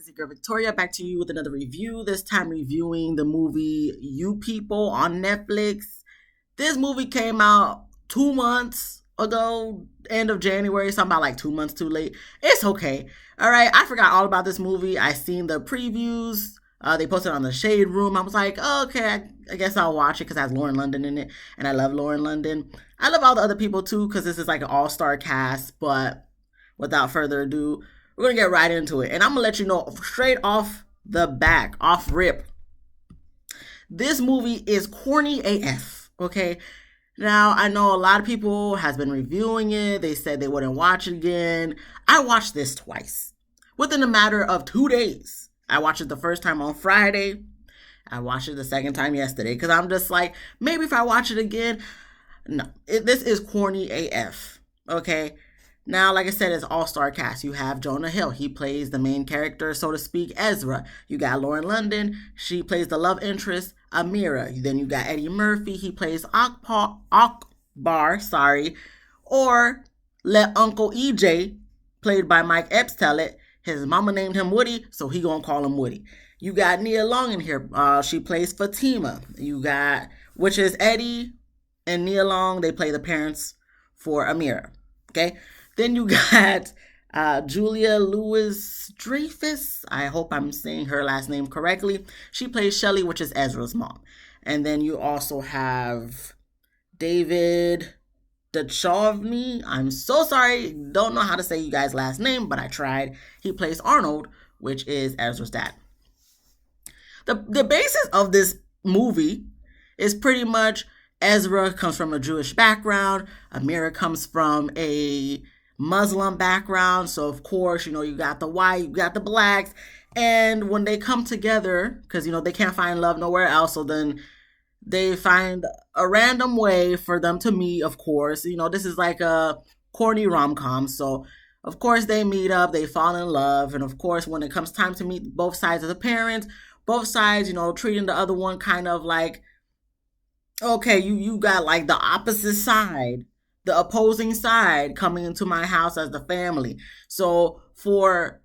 is your girl Victoria, back to you with another review. This time reviewing the movie You People on Netflix. This movie came out 2 months ago, end of January, so I'm about like 2 months too late. It's okay. All right, I forgot all about this movie. I seen the previews. They posted on the Shade Room. I was like, oh, okay, I guess I'll watch it because it has Lauren London in it, and I love Lauren London. I love all the other people too because this is like an all-star cast. But without further ado, we're gonna get right into it, and I'm gonna let you know straight off the back, off rip. This movie is corny AF. Okay, now I know a lot of people has been reviewing it. They said they wouldn't watch it again. I watched this twice within a matter of 2 days. I watched it the first time on Friday. I watched it the second time yesterday because I'm just like, maybe if I watch it again, no, this is corny AF. Okay. Now, like I said, it's all-star cast. You have Jonah Hill. He plays the main character, so to speak, Ezra. You got Lauren London. She plays the love interest, Amira. Then you got Eddie Murphy. He plays Akbar, or let Uncle EJ, played by Mike Epps, tell it. His mama named him Woody, so he gonna call him Woody. You got Nia Long in here. She plays Fatima. You got, which is Eddie and Nia Long. They play the parents for Amira. Okay. Then you got Julia Louis-Dreyfus. I hope I'm saying her last name correctly. She plays Shelly, which is Ezra's mom. And then you also have David Duchovny. I'm so sorry. Don't know how to say you guys' last name, but I tried. He plays Arnold, which is Ezra's dad. The basis of this movie is pretty much Ezra comes from a Jewish background. Amira comes from a Muslim background. So, of course, you got the white, you got the blacks. And when they come together, because, they can't find love nowhere else, so then they find a random way for them to meet, of course. This is like a corny rom-com. So, of course, they meet up, they fall in love. And, of course, when it comes time to meet both sides of the parents, both sides, treating the other one kind of like, okay, you got like the opposite side, the opposing side coming into my house as the family. So for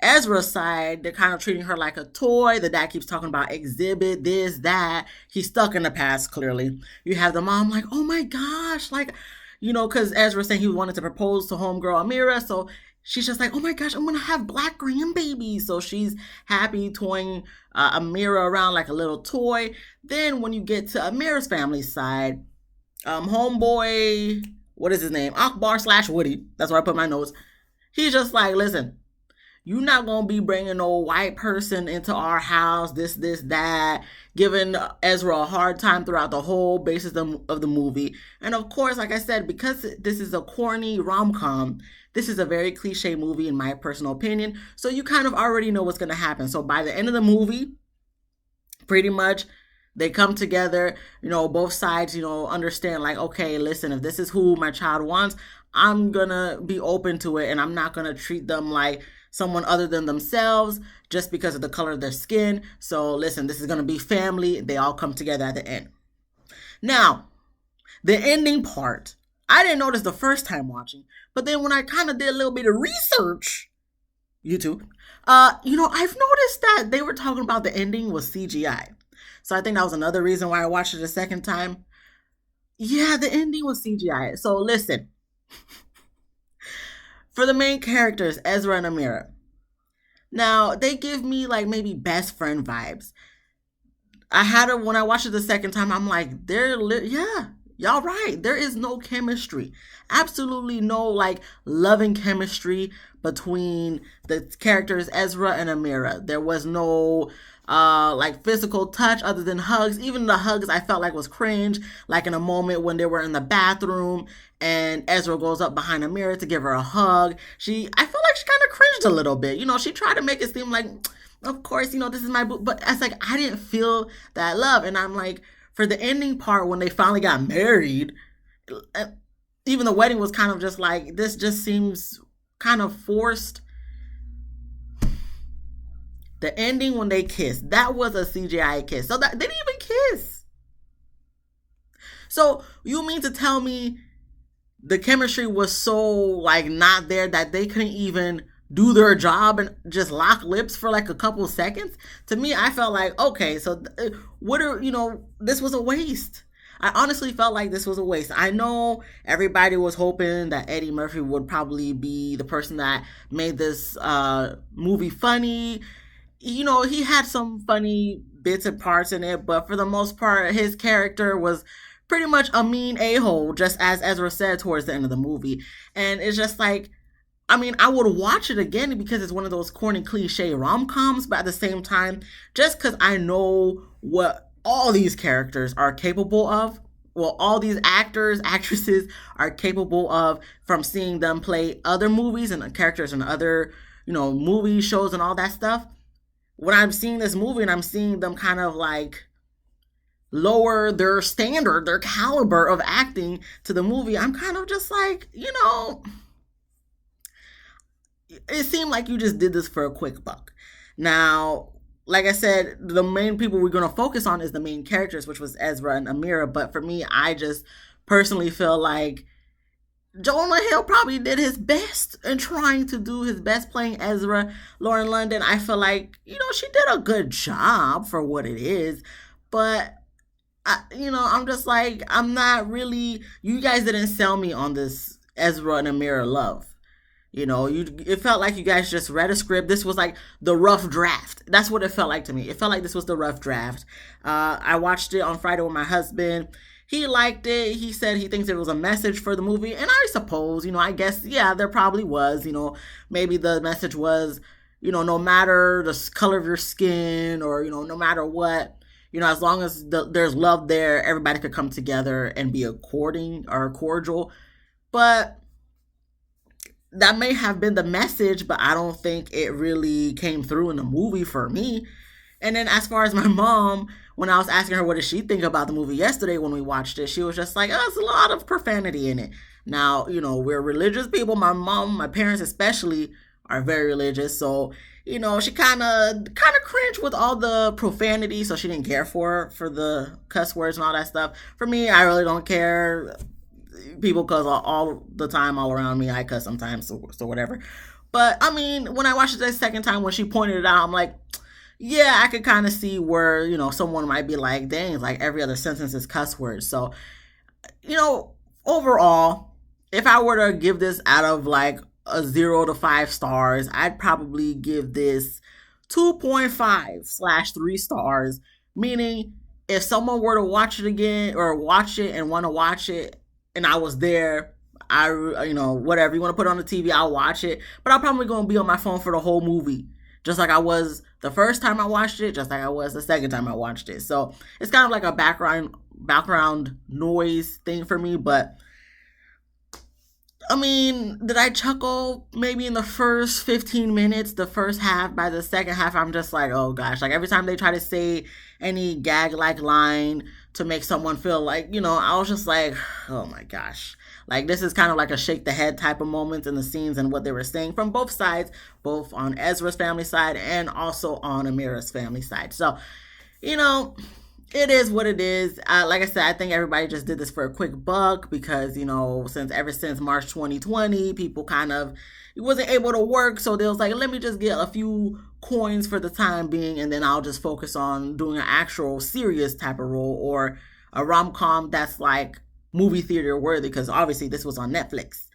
Ezra's side, they're kind of treating her like a toy. The dad keeps talking about exhibit, this, that. He's stuck in the past, clearly. You have the mom like, oh my gosh, like, because Ezra's saying he wanted to propose to homegirl Amira. So she's just like, oh my gosh, I'm going to have black grandbabies. So she's happy toying Amira around like a little toy. Then when you get to Amira's family side, homeboy, what is his name? Akbar / Woody. That's where I put my notes. He's just like, listen, you're not going to be bringing no white person into our house, this, that, giving Ezra a hard time throughout the whole basis of the movie. And of course, like I said, because this is a corny rom-com, this is a very cliche movie in my personal opinion. So you kind of already know what's going to happen. So by the end of the movie, pretty much, they come together, both sides, understand like, okay, listen, if this is who my child wants, I'm going to be open to it. And I'm not going to treat them like someone other than themselves just because of the color of their skin. So listen, this is going to be family. They all come together at the end. Now, the ending part, I didn't notice the first time watching, but then when I kind of did a little bit of research, YouTube, I've noticed that they were talking about the ending was CGI. So I think that was another reason why I watched it a second time. Yeah, the ending was CGI. So listen, for the main characters, Ezra and Amira. Now, they give me like maybe best friend vibes. When I watched it the second time, I'm like, yeah, y'all right. There is no chemistry. Absolutely no like loving chemistry between the characters Ezra and Amira. There was no like physical touch other than hugs. Even the hugs I felt like was cringe. Like in a moment when they were in the bathroom and Ezra goes up behind Amira to give her a hug. I feel like she kind of cringed a little bit. She tried to make it seem like, of course, this is my boo. But it's like, I didn't feel that love. And I'm like, for the ending part, when they finally got married, even the wedding was kind of just like, this just seems kind of forced. The ending when they kissed, that was a CGI kiss. So that they didn't even kiss. So you mean to tell me the chemistry was so like not there that they couldn't even do their job and just lock lips for like a couple seconds. To me, I felt like, okay, so what are, this was a waste. I honestly felt like this was a waste. I know everybody was hoping that Eddie Murphy would probably be the person that made this movie funny. He had some funny bits and parts in it, but for the most part, his character was pretty much a mean a-hole, just as Ezra said towards the end of the movie. And it's just like, I mean, I would watch it again because it's one of those corny cliche rom-coms, but at the same time, just because I know what all these characters are capable of, well, all these actors, actresses are capable of from seeing them play other movies and characters in other, movies, shows, and all that stuff. When I'm seeing this movie and I'm seeing them kind of like lower their standard, their caliber of acting to the movie, I'm kind of just like, it seemed like you just did this for a quick buck. Now, like I said, the main people we're going to focus on is the main characters, which was Ezra and Amira. But for me, I just personally feel like Jonah Hill probably did his best in trying to do his best playing Ezra. Lauren London, I feel like, she did a good job for what it is. But, I'm just like, I'm not really, you guys didn't sell me on this Ezra and Amira love. It felt like you guys just read a script. This was like the rough draft. That's what it felt like to me. It felt like this was the rough draft. I watched it on Friday with my husband. He liked it. He said he thinks it was a message for the movie. And I suppose, I guess, yeah, there probably was. Maybe the message was, no matter the color of your skin or, no matter what, as long as there's love there, everybody could come together and be according or cordial. But that may have been the message, but I don't think it really came through in the movie for me. And then as far as my mom, when I was asking her what did she think about the movie yesterday when we watched it, she was just like, oh, there's a lot of profanity in it. Now, we're religious people. My mom, my parents especially, are very religious. So, she kind of cringed with all the profanity. So she didn't care for the cuss words and all that stuff. For me, I really don't care. People cuss all the time all around me. I cuss sometimes, so whatever. But I mean, when I watched it the second time, when she pointed it out, I'm like, yeah, I could kind of see where, someone might be like, dang, it's like every other sentence is cuss words. So, overall, if I were to give this out of like a 0 to 5 stars, I'd probably give this 2.5/3 stars. Meaning, if someone were to watch it again or watch it and want to watch it, and I was there, whatever, you want to put it on the TV, I'll watch it. But I'm probably going to be on my phone for the whole movie. Just like I was the first time I watched it, just like I was the second time I watched it. So it's kind of like a background noise thing for me. But I mean, did I chuckle maybe in the first 15 minutes, the first half? By the second half, I'm just like, oh gosh. Like every time they try to say any gag-like line to make someone feel like, I was just like, oh my gosh. Like this is kind of like a shake the head type of moment in the scenes and what they were saying from both sides, both on Ezra's family side and also on Amira's family side. So, it is what it is. Like I said, I think everybody just did this for a quick buck because, ever since March 2020, people kind of wasn't able to work. So they was like, let me just get a few coins for the time being. And then I'll just focus on doing an actual serious type of role or a rom-com that's like movie theater worthy. Because obviously this was on Netflix.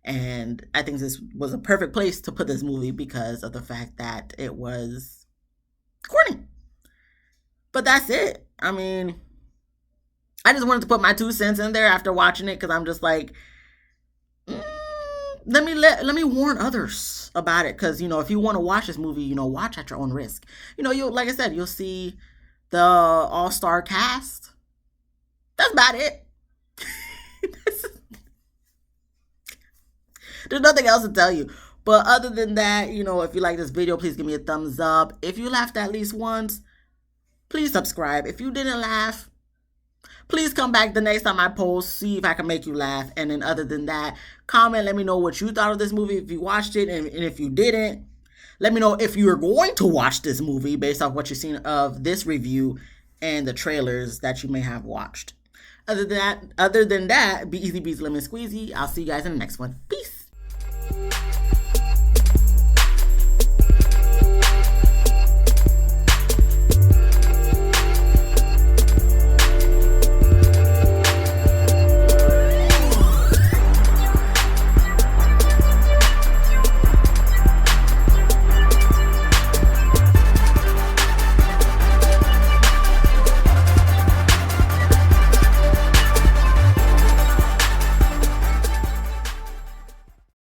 And I think this was a perfect place to put this movie because of the fact that it was corny. But that's it. I mean, I just wanted to put my 2 cents in there after watching it because I'm just like, let me warn others about it because if you want to watch this movie, watch at your own risk. You like I said, you'll see the all-star cast. That's about it. There's nothing else to tell you. But other than that, if you like this video, please give me a thumbs up. If you laughed at least once, please subscribe. If you didn't laugh, please come back the next time I post, see if I can make you laugh. And then other than that, comment, let me know what you thought of this movie, if you watched it, and if you didn't. Let me know if you're going to watch this movie based off what you've seen of this review and the trailers that you may have watched. Other than that, be easy, bees, lemon squeezy. I'll see you guys in the next one. Peace.